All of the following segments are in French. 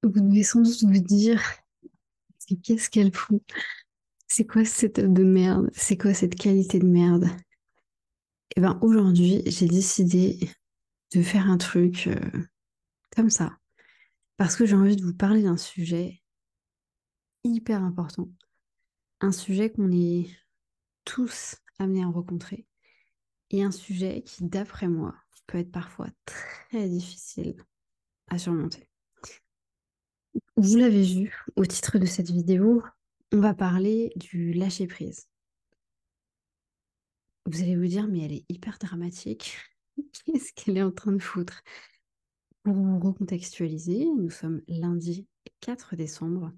Vous devez sans doute vous dire, mais qu'est-ce qu'elle fout? C'est quoi cette œuvre de merde? C'est quoi cette qualité de merde? Eh ben aujourd'hui, j'ai décidé de faire un truc comme ça. Parce que j'ai envie de vous parler d'un sujet hyper important. Un sujet qu'on est tous amenés à rencontrer. Et un sujet qui, d'après moi, peut être parfois très difficile à surmonter. Vous l'avez vu au titre de cette vidéo, on va parler du lâcher-prise. Vous allez vous dire, mais elle est hyper dramatique. Qu'est-ce qu'elle est en train de foutre? Pour vous recontextualiser, nous sommes lundi 4 décembre.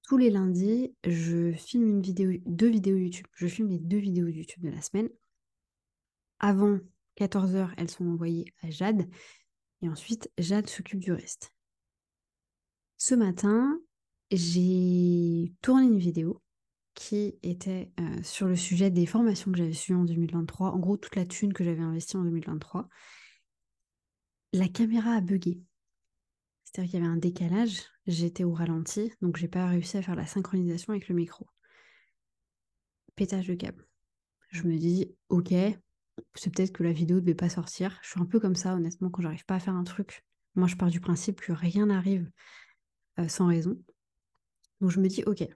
Tous les lundis, je filme une vidéo, deux vidéos YouTube. Je filme les deux vidéos YouTube de la semaine. Avant 14 heures, elles sont envoyées à Jade. Et ensuite, Jade s'occupe du reste. Ce matin, j'ai tourné une vidéo qui était sur le sujet des formations que j'avais suivies en 2023. En gros, toute la thune que j'avais investie en 2023. La caméra a bugué. C'est-à-dire qu'il y avait un décalage, j'étais au ralenti, donc j'ai pas réussi à faire la synchronisation avec le micro. Pétage de câble. Je me dis, ok, c'est peut-être que la vidéo ne devait pas sortir. Je suis un peu comme ça, honnêtement, quand j'arrive pas à faire un truc. Moi, je pars du principe que rien n'arrive sans raison. Donc je me dis, ok,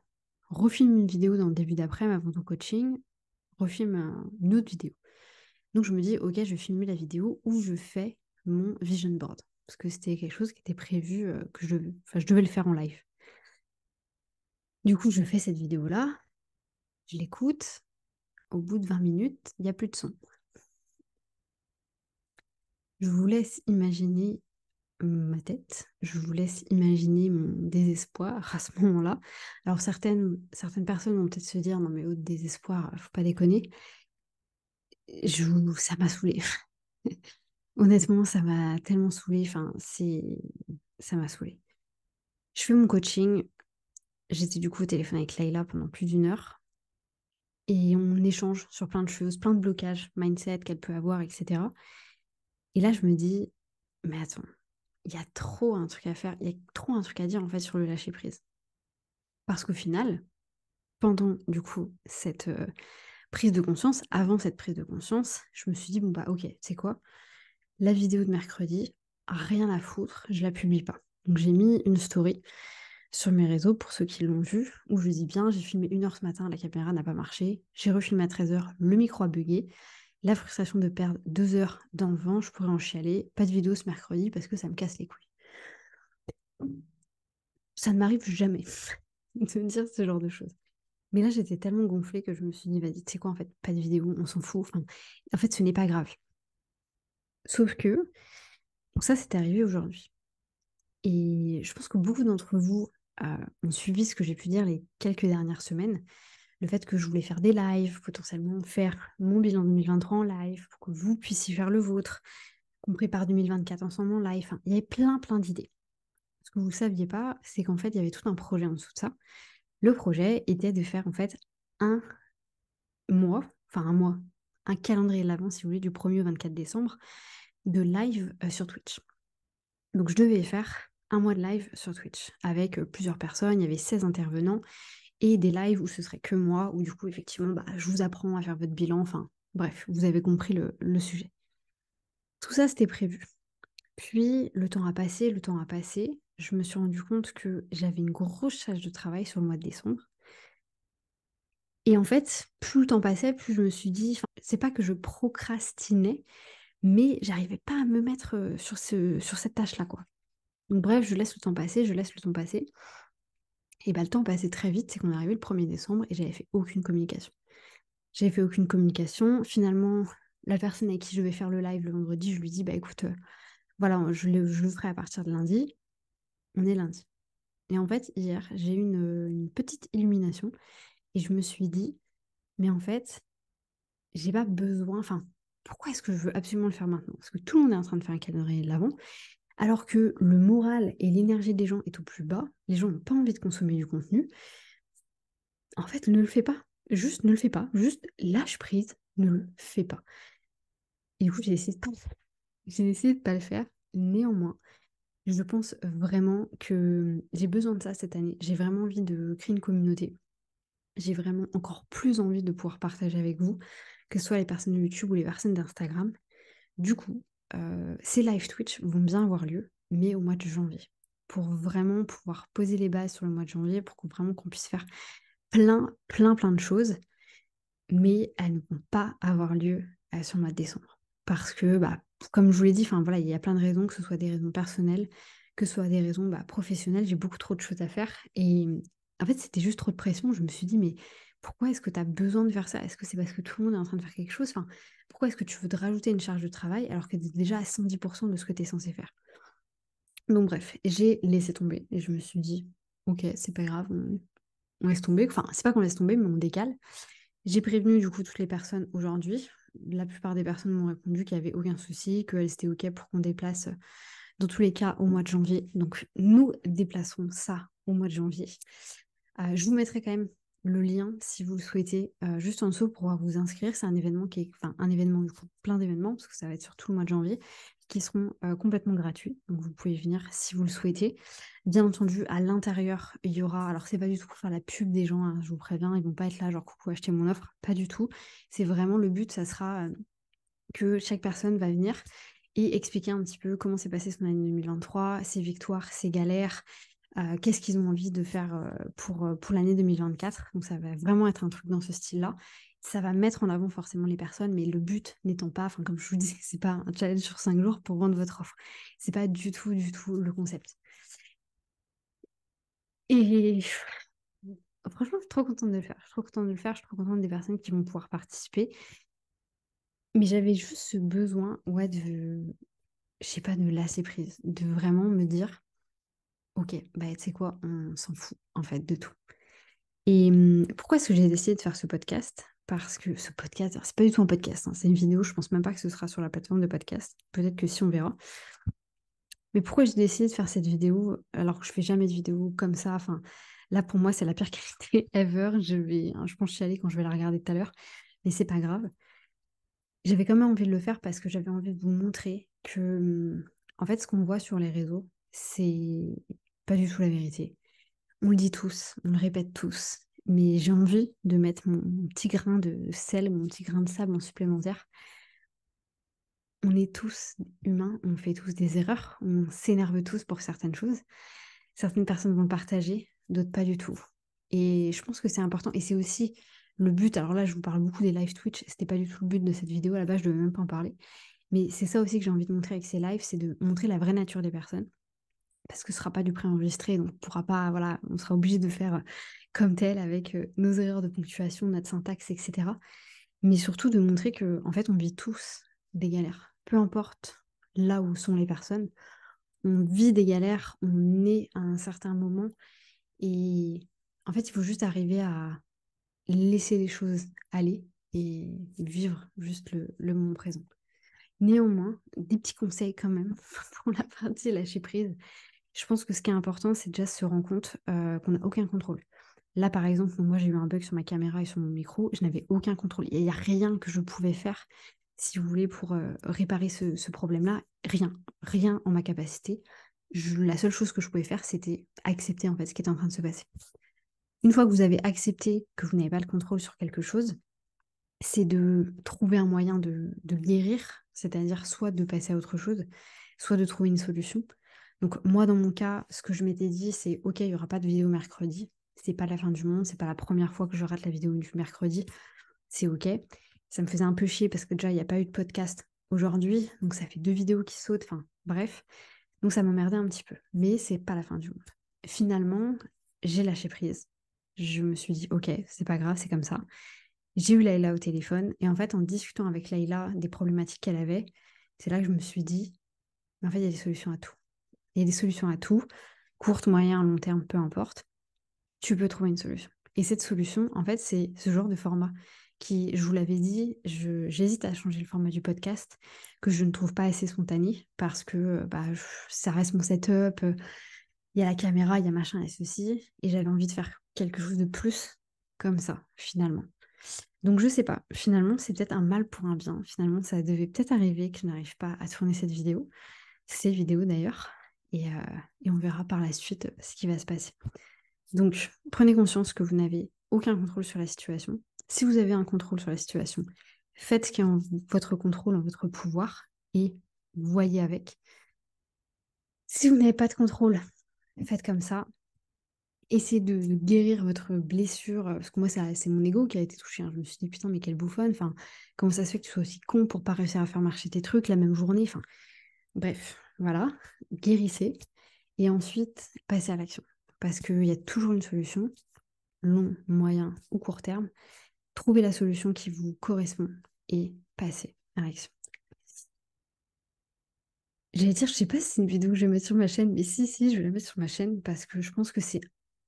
refilme une vidéo dans le début d'après-midi avant ton coaching, refilme une autre vidéo. Donc je me dis, ok, je vais filmer la vidéo où je fais mon vision board. Parce que c'était quelque chose qui était prévu, je devais le faire en live. Du coup, je fais cette vidéo-là, je l'écoute. Au bout de 20 minutes, il n'y a plus de son. Je vous laisse imaginer ma tête, je vous laisse imaginer mon désespoir à ce moment-là. Alors certaines personnes vont peut-être se dire, non mais au désespoir, faut pas déconner. Ça m'a saoulée. Honnêtement, ça m'a tellement saoulée. Ça m'a saoulée. Je fais mon coaching. J'étais du coup au téléphone avec Layla pendant plus d'une heure. Et on échange sur plein de choses, plein de blocages, mindset qu'elle peut avoir, etc. Et là, je me dis, mais attends, il y a trop un truc à faire, il y a trop un truc à dire en fait sur le lâcher prise. Parce qu'au final, pendant du coup cette prise de conscience, avant cette prise de conscience, je me suis dit, bon bah ok, c'est quoi? La vidéo de mercredi, rien à foutre, je la publie pas. Donc j'ai mis une story sur mes réseaux pour ceux qui l'ont vu, où je dis bien, j'ai filmé 1 heure ce matin, la caméra n'a pas marché, j'ai refilmé à 13 heures, le micro a bugué, la frustration de perdre 2 heures dans le vent, je pourrais en chialer, pas de vidéo ce mercredi parce que ça me casse les couilles. Ça ne m'arrive jamais de me dire ce genre de choses. Mais là, j'étais tellement gonflée que je me suis dit, vas-y, tu sais quoi, en fait, pas de vidéo, on s'en fout. Enfin, en fait, ce n'est pas grave. Sauf que, donc ça, c'est arrivé aujourd'hui. Et je pense que beaucoup d'entre vous ont suivi ce que j'ai pu dire les quelques dernières semaines. Le fait que je voulais faire des lives, potentiellement faire mon bilan 2023 en live, pour que vous puissiez faire le vôtre, qu'on prépare 2024 ensemble en live. Enfin, il y avait plein d'idées. Ce que vous ne saviez pas, c'est qu'en fait, il y avait tout un projet en dessous de ça. Le projet était de faire en fait un un mois, un calendrier de l'avant, si vous voulez, du 1er au 24 décembre, de live sur Twitch. Donc je devais faire un mois de live sur Twitch avec plusieurs personnes, il y avait 16 intervenants et des lives où ce serait que moi, où du coup effectivement bah, je vous apprends à faire votre bilan, enfin bref, vous avez compris le sujet. Tout ça c'était prévu. Puis le temps a passé, je me suis rendu compte que j'avais une grosse charge de travail sur le mois de décembre. Et en fait, plus le temps passait, plus je me suis dit, enfin, c'est pas que je procrastinais, mais j'arrivais pas à me mettre sur cette tâche-là, quoi. Donc bref, je laisse le temps passer, je laisse le temps passer. Et bah, le temps passait très vite, c'est qu'on est arrivé le 1er décembre et j'avais fait aucune communication. J'avais fait aucune communication. Finalement, la personne avec qui je vais faire le live le vendredi, je lui dis, bah écoute, voilà, je le ferai à partir de lundi. On est lundi. Et en fait, hier, j'ai eu une petite illumination et je me suis dit, mais en fait, j'ai pas besoin, enfin, pourquoi est-ce que je veux absolument le faire maintenant? Parce que tout le monde est en train de faire un calendrier de l'avant. Alors que le moral et l'énergie des gens est au plus bas, les gens n'ont pas envie de consommer du contenu, en fait, ne le fais pas. Juste ne le fais pas. Juste lâche prise, ne le fais pas. Et du coup, j'ai décidé de pas le faire. Néanmoins, Je pense vraiment que j'ai besoin de ça cette année. J'ai vraiment envie de créer une communauté. J'ai vraiment encore plus envie de pouvoir partager avec vous, que ce soit les personnes de YouTube ou les personnes d'Instagram. Du coup, ces live Twitch vont bien avoir lieu, mais au mois de janvier, pour vraiment pouvoir poser les bases sur le mois de janvier, pour qu'on puisse faire plein de choses, mais elles ne vont pas avoir lieu sur le mois de décembre. Parce que, bah, comme je vous l'ai dit, enfin voilà, il y a plein de raisons, que ce soit des raisons personnelles, que ce soit des raisons professionnelles, j'ai beaucoup trop de choses à faire. Et en fait, c'était juste trop de pression. Je me suis dit, mais pourquoi est-ce que tu as besoin de faire ça? Est-ce que c'est parce que tout le monde est en train de faire quelque chose? Enfin, pourquoi est-ce que tu veux te rajouter une charge de travail alors que tu es déjà à 110% de ce que tu es censé faire? Donc bref, j'ai laissé tomber et je me suis dit, ok, c'est pas grave, on laisse tomber. Enfin, c'est pas qu'on laisse tomber, mais on décale. J'ai prévenu du coup toutes les personnes aujourd'hui. La plupart des personnes m'ont répondu qu'il n'y avait aucun souci, qu'elles étaient OK pour qu'on déplace dans tous les cas au mois de janvier. Donc nous déplacerons ça au mois de janvier. Je vous mettrai quand même le lien si vous le souhaitez juste en dessous pour pouvoir vous inscrire. C'est un événement qui est, enfin un événement du coup, plein d'événements parce que ça va être sur tout le mois de janvier qui seront complètement gratuits. Donc vous pouvez venir si vous le souhaitez. Bien entendu, à l'intérieur, il y aura, alors c'est pas du tout pour faire la pub des gens, hein, je vous préviens, ils vont pas être là genre coucou, achetez mon offre, pas du tout. C'est vraiment le but, ça sera que chaque personne va venir et expliquer un petit peu comment s'est passé son année 2023, ses victoires, ses galères, qu'est-ce qu'ils ont envie de faire pour l'année 2024. Donc ça va vraiment être un truc dans ce style-là. Ça va mettre en avant forcément les personnes, mais le but n'étant pas, enfin comme je vous dis, c'est pas un challenge sur 5 jours pour vendre votre offre. C'est pas du tout le concept. Et franchement, je suis trop contente de le faire. Je suis trop contente de le faire. Je suis trop contente des personnes qui vont pouvoir participer. Mais j'avais juste ce besoin, ouais, je sais pas, de lâcher prise, de vraiment me dire, ok, bah tu sais quoi, on s'en fout en fait de tout. Et pourquoi est-ce que j'ai décidé de faire ce podcast? Parce que ce podcast, alors, c'est pas du tout un podcast, hein, c'est une vidéo, je pense même pas que ce sera sur la plateforme de podcast. Peut-être que si on verra. Mais pourquoi j'ai décidé de faire cette vidéo alors que je fais jamais de vidéo comme ça? Enfin, là pour moi c'est la pire qualité ever. Je pense chialer quand je vais la regarder tout à l'heure, mais c'est pas grave. J'avais quand même envie de le faire parce que j'avais envie de vous montrer que, en fait, ce qu'on voit sur les réseaux, c'est pas du tout la vérité. On le dit tous, on le répète tous, mais j'ai envie de mettre mon petit grain de sel, mon petit grain de sable en supplémentaire. On est tous humains, on fait tous des erreurs, on s'énerve tous pour certaines choses. Certaines personnes vont le partager, d'autres pas du tout. Et je pense que c'est important. Et c'est aussi le but. Alors là, je vous parle beaucoup des live Twitch. C'était pas du tout le but de cette vidéo. À la base, je devais même pas en parler. Mais c'est ça aussi que j'ai envie de montrer avec ces lives, c'est de montrer la vraie nature des personnes. Parce que ce sera pas du préenregistré, donc on pourra pas, voilà, on sera obligé de faire comme tel avec nos erreurs de ponctuation, notre syntaxe, etc. Mais surtout de montrer que, en fait, on vit tous des galères. Peu importe là où sont les personnes, on vit des galères, on est à un certain moment et en fait, il faut juste arriver à laisser les choses aller et vivre juste le moment présent. Néanmoins, des petits conseils quand même pour la partie lâcher prise. Je pense que ce qui est important, c'est déjà se rendre compte qu'on n'a aucun contrôle. Là, par exemple, moi, j'ai eu un bug sur ma caméra et sur mon micro. Je n'avais aucun contrôle. Il n'y a rien que je pouvais faire, si vous voulez, pour réparer ce problème-là. Rien. Rien en ma capacité. La seule chose que je pouvais faire, c'était accepter en fait ce qui était en train de se passer. Une fois que vous avez accepté que vous n'avez pas le contrôle sur quelque chose, c'est de trouver un moyen de guérir, c'est-à-dire soit de passer à autre chose, soit de trouver une solution. Donc moi, dans mon cas, ce que je m'étais dit, c'est ok, il n'y aura pas de vidéo mercredi, c'est pas la fin du monde, c'est pas la première fois que je rate la vidéo du mercredi, c'est ok. Ça me faisait un peu chier parce que déjà, il n'y a pas eu de podcast aujourd'hui, donc ça fait 2 vidéos qui sautent, enfin bref. Donc ça m'emmerdait un petit peu, mais c'est pas la fin du monde. Finalement, j'ai lâché prise. Je me suis dit, ok, c'est pas grave, c'est comme ça. J'ai eu Laïla au téléphone et en fait, en discutant avec Laïla des problématiques qu'elle avait, c'est là que je me suis dit, mais en fait, il y a des solutions à tout. Il y a des solutions à tout, courte, moyen, long terme, peu importe. Tu peux trouver une solution. Et cette solution, en fait, c'est ce genre de format qui, je vous l'avais dit, j'hésite à changer le format du podcast, que je ne trouve pas assez spontané parce que ça reste mon setup, il y a la caméra, il y a machin et ceci, et j'avais envie de faire quelque chose de plus comme ça, finalement. Donc je sais pas, finalement c'est peut-être un mal pour un bien, finalement ça devait peut-être arriver que je n'arrive pas à tourner cette vidéo, ces vidéos d'ailleurs, et on verra par la suite ce qui va se passer. Donc, prenez conscience que vous n'avez aucun contrôle sur la situation. Si vous avez un contrôle sur la situation, faites ce qui est en votre contrôle, en votre pouvoir, et voyez avec. Si vous n'avez pas de contrôle, faites comme ça. Essayez de guérir votre blessure, parce que moi, c'est mon ego qui a été touché, hein. Je me suis dit, putain, mais quelle bouffonne, enfin, comment ça se fait que tu sois aussi con pour pas réussir à faire marcher tes trucs la même journée, enfin, bref, voilà, guérissez, et ensuite, passez à l'action, parce qu'il y a toujours une solution, long, moyen ou court terme. Trouvez la solution qui vous correspond et passez à l'action. J'allais dire, je sais pas si c'est une vidéo que je vais mettre sur ma chaîne, mais si, je vais la mettre sur ma chaîne parce que je pense que c'est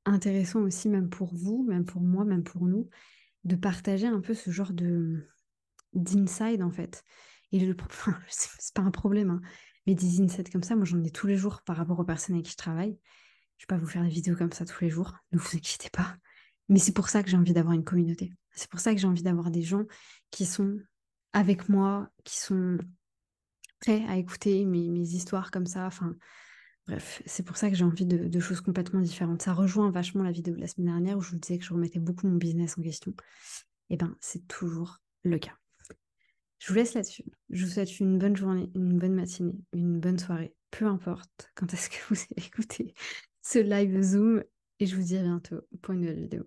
intéressant aussi, même pour vous, même pour moi, même pour nous, de partager un peu ce genre de d'inside en fait. Enfin, c'est pas un problème, hein, mais des insights comme ça, moi j'en ai tous les jours par rapport aux personnes avec qui je travaille. Je vais pas vous faire des vidéos comme ça tous les jours, ne vous inquiétez pas. Mais c'est pour ça que j'ai envie d'avoir une communauté. C'est pour ça que j'ai envie d'avoir des gens qui sont avec moi, qui sont prêts à écouter mes histoires comme ça. Enfin, bref, c'est pour ça que j'ai envie de choses complètement différentes. Ça rejoint vachement la vidéo de la semaine dernière où je vous disais que je remettais beaucoup mon business en question. Et ben, c'est toujours le cas. Je vous laisse là-dessus. Je vous souhaite une bonne journée, une bonne matinée, une bonne soirée, peu importe quand est-ce que vous allez écouter ce live Zoom. Et je vous dis à bientôt pour une nouvelle vidéo.